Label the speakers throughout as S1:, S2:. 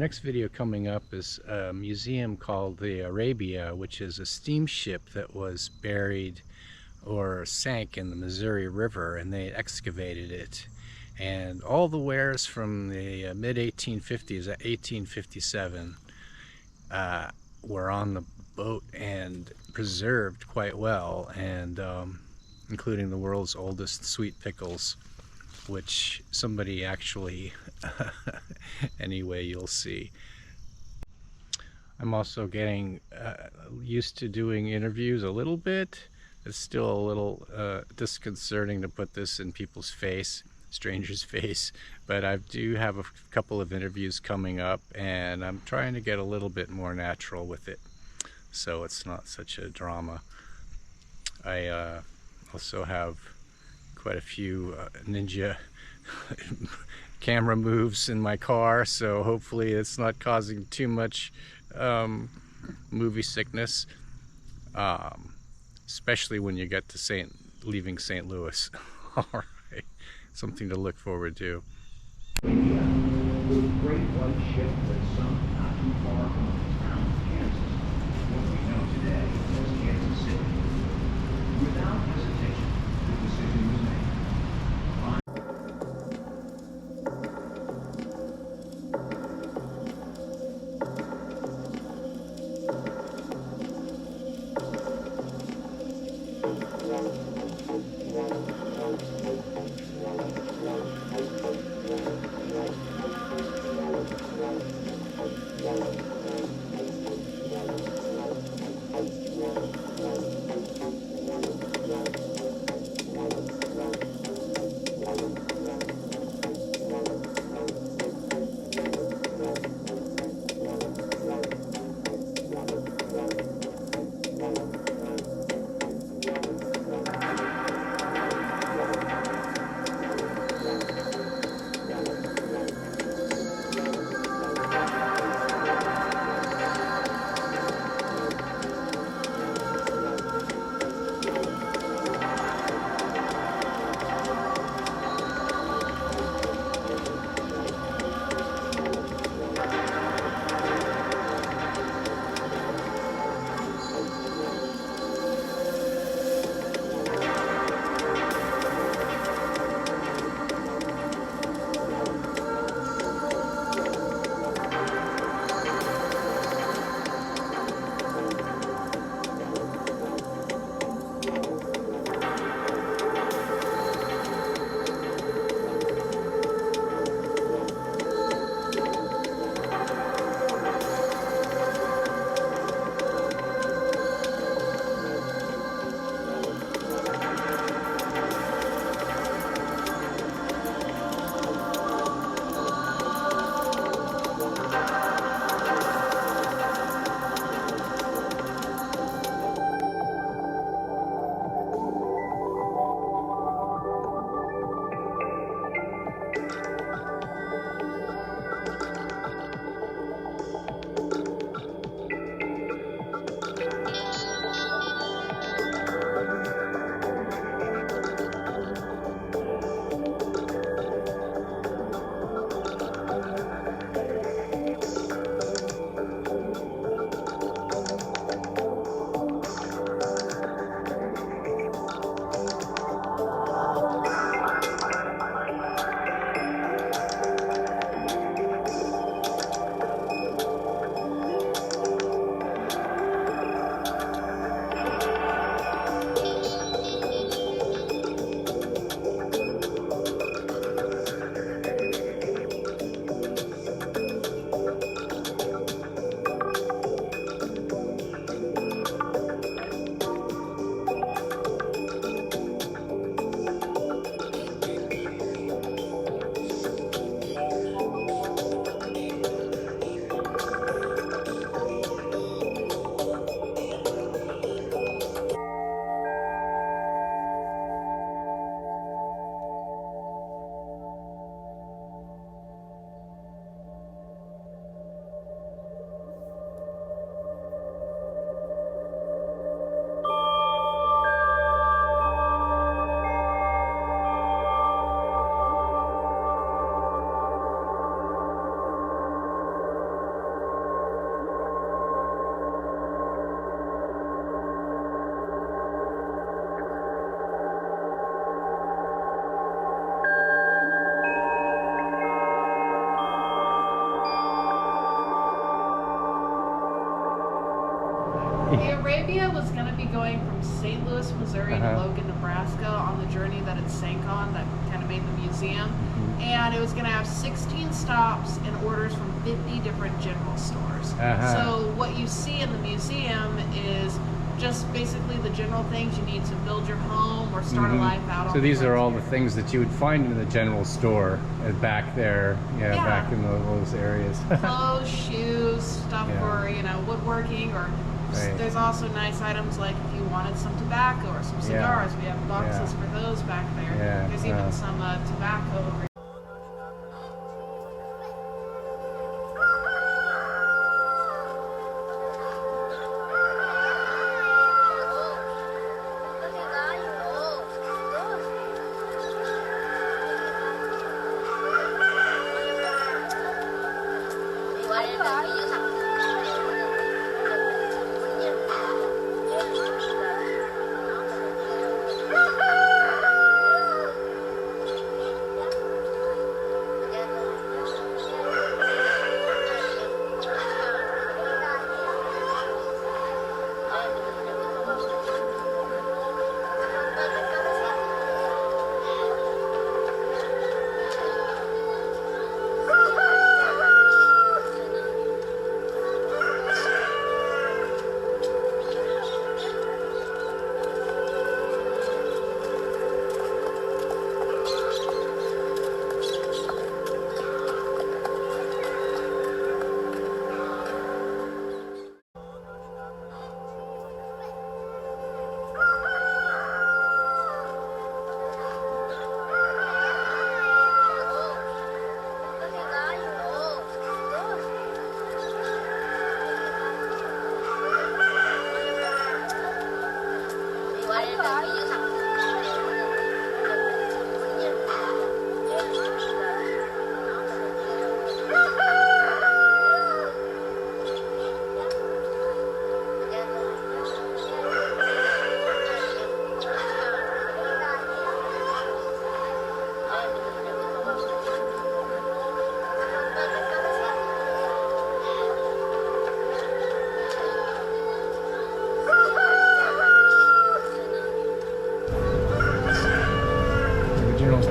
S1: next video coming up is a museum called the Arabia, which is a steamship that was buried or sank in the Missouri River, and they excavated it. And all the wares from the mid-1850s, 1857, were on the boat and preserved quite well, and including the world's oldest sweet pickles, which somebody actually anyway, you'll see. I'm also getting used to doing interviews a little bit. It's still a little disconcerting to put this in people's face, strangers' face, but I do have a couple of interviews coming up, and I'm trying to get a little bit more natural with it, so it's not such a drama. I also have quite a few ninja camera moves in my car, so hopefully it's not causing too much movie sickness, especially when you get to leaving St. Louis. All right, something to look forward to.
S2: India, with a great white ship that sunk not too far from the town of Kansas, what we know today as Kansas City. Without hesitation, the decision was made.
S3: St. Louis, Missouri to Logan, Nebraska on the journey that it sank on that kind of made the museum. And it was going to have 16 stops and orders from 50 different general stores. So what you see in the museum is just basically the general things you need to build your home or start a life out on.
S1: So these are all the things that you would find in the general store back there, back in those areas.
S3: Clothes, shoes, stuff for, you know, woodworking, or there's also nice items like if you wanted some tobacco or some cigars, we have boxes for those back there. There's even some tobacco over here.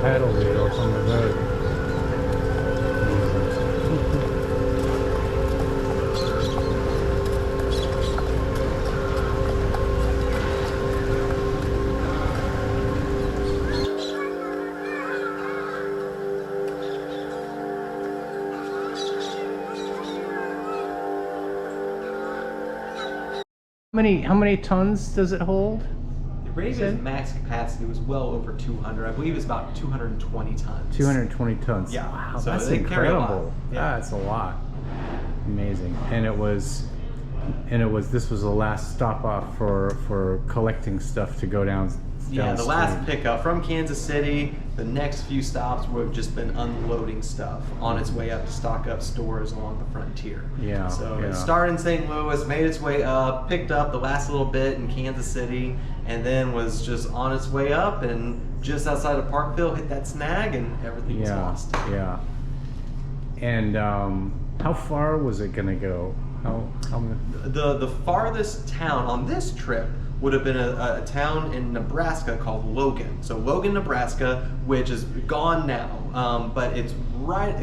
S1: Paddle wheel from the road. How many tons does it hold?
S4: The Arabia's max capacity was well over 200. I believe it's about 220 tons.
S1: 220 tons.
S4: Yeah.
S1: Wow,
S4: So
S1: that's
S4: they carry a lot.
S1: incredible.
S4: Yeah.
S1: That's a lot. Amazing. And this was the last stop off for collecting stuff to go down.
S4: Yeah, the last pickup from Kansas City. The next few stops would have just been unloading stuff on its way up to stock up stores along the frontier.
S1: Yeah.
S4: So it started in St. Louis, made its way up, picked up the last little bit in Kansas City, and then was just on its way up, and just outside of Parkville hit that snag, and everything was lost.
S1: Yeah. And how far was it gonna go?
S4: The farthest town on this trip would have been a town in Nebraska called Logan. So Logan, Nebraska, which is gone now, but it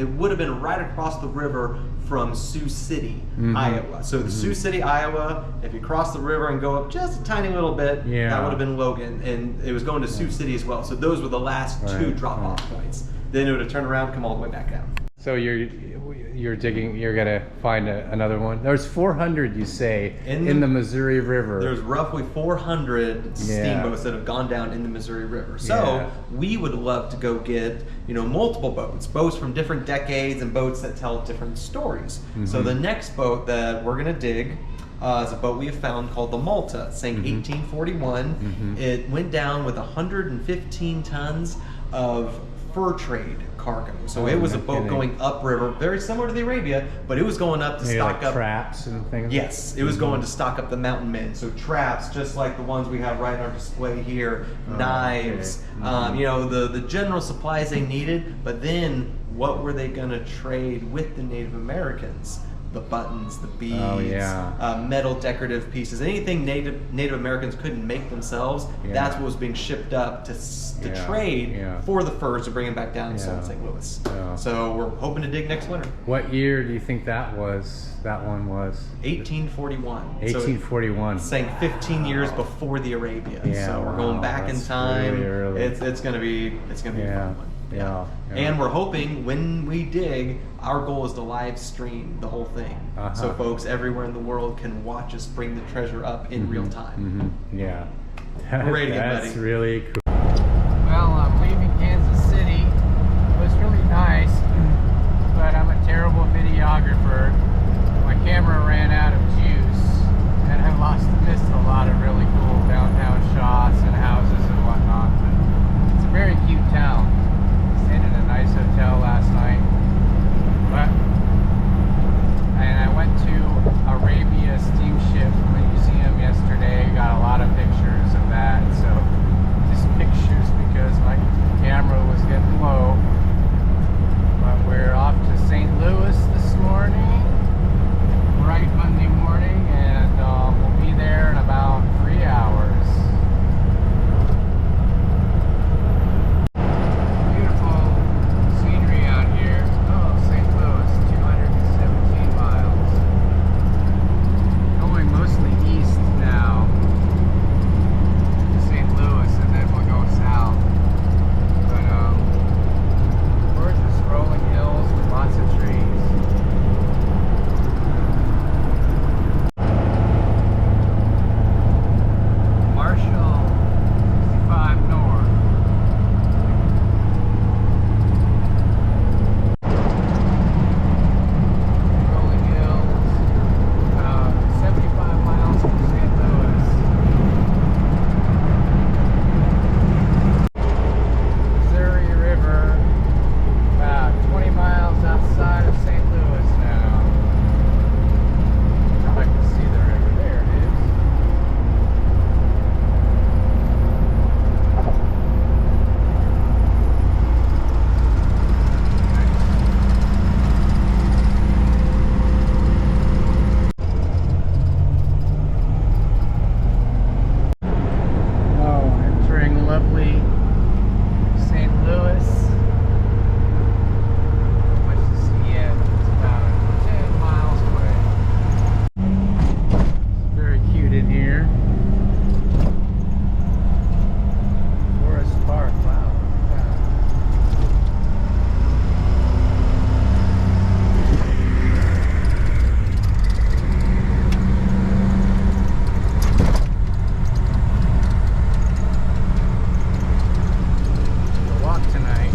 S4: would have been right across the river from Sioux City, Iowa. So the Sioux City, Iowa, if you cross the river and go up just a tiny little bit, that would have been Logan. And it was going to Sioux City as well. So those were the last two drop-off points. Then it would have turned around, come all the way back down.
S1: So you're digging. You're gonna find another one. There's 400, you say, in the Missouri River.
S4: There's roughly 400 steamboats that have gone down in the Missouri River. So we would love to go get multiple boats from different decades and boats that tell different stories. So the next boat that we're gonna dig is a boat we have found called the Malta. It sank 1841. It went down with 115 tons of fur trade cargo. So it was a boat going upriver, very similar to the Arabia, but it was going up to stock up
S1: traps and things.
S4: Yes, it was going to stock up the mountain men. So traps, just like the ones we have right on our display here, knives, the general supplies they needed. But then, what were they going to trade with the Native Americans? the buttons, the beads,
S1: Oh, yeah.
S4: metal decorative pieces, anything Native Americans couldn't make themselves.
S1: Yeah.
S4: That's what was being shipped up to
S1: Yeah,
S4: trade
S1: yeah.
S4: for the furs to bring them back down to
S1: Yeah.
S4: St. Louis.
S1: Yeah.
S4: So we're hoping to dig next winter.
S1: What year do you think that was? That one was
S4: 1841.
S1: 1841.
S4: So saying 15 years before the Arabia.
S1: Yeah,
S4: So we're going
S1: wow,
S4: back in
S1: that's
S4: time.
S1: really early.
S4: It's gonna be a fun one.
S1: Yeah.
S4: And we're hoping when we dig, our goal is to live stream the whole thing.
S1: Uh-huh.
S4: So folks everywhere in the world can watch us bring the treasure up in real time.
S1: Yeah.
S4: We're ready to get
S1: That's
S4: ready.
S1: really cool. Well, I'm leaving Kansas City. It was really nice, but I'm a terrible videographer. My camera ran out of juice, and I missed a lot of really cool downtown shots and houses and whatnot. But it's a very cute town. Stayed in a nice hotel last night. And I went to Arabia Steamship Museum yesterday. Got a lot of pictures of that. So just pictures because my camera was getting low. But we're off to St. Louis this morning, bright Monday morning, and we'll be there in about 3 hours. Beautiful scenery out here. Oh, St. Louis, 217 miles. Going mostly east now to St. Louis, and then we'll go south. But gorgeous rolling hills with lots of trees. Marshall 65 North. Rolling hills, 75 miles from St. Louis. Missouri River, about 20 miles outside of St. Louis now. If I can see the river, there it is. Oh, entering lovely St. Louis. Much to see yet. It's about 10 miles away. It's very cute in here. Forest Park, wow. Look at that. A walk tonight.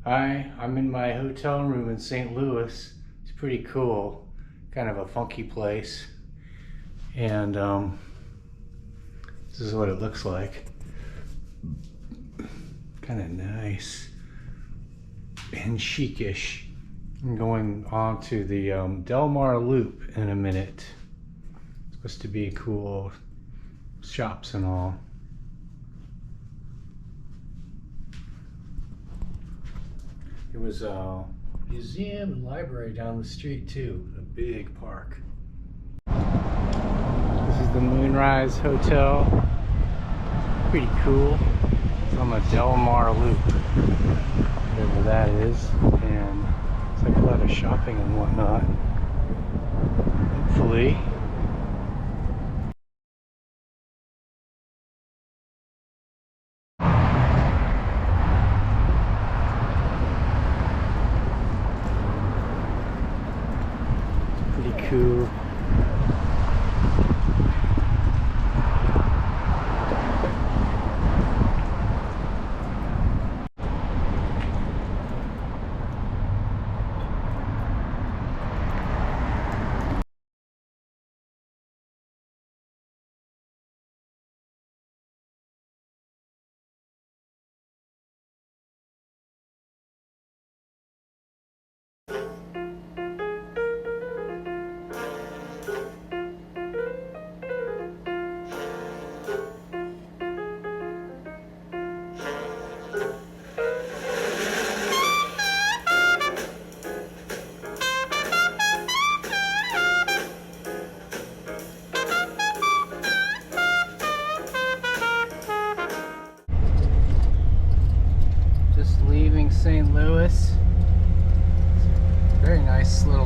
S1: Hi, I'm in my hotel room in St. Louis. It's pretty cool, kind of a funky place. And this is what it looks like. Kind of nice and chicish. I'm going on to the Del Mar Loop in a minute. It's supposed to be cool shops and all. There was a museum and library down the street too, a big park. This is the Moonrise Hotel. Pretty cool. It's on the Del Mar Loop, whatever that is, and it's like a lot of shopping and whatnot. Hopefully. Pretty cool. Louis. Very nice little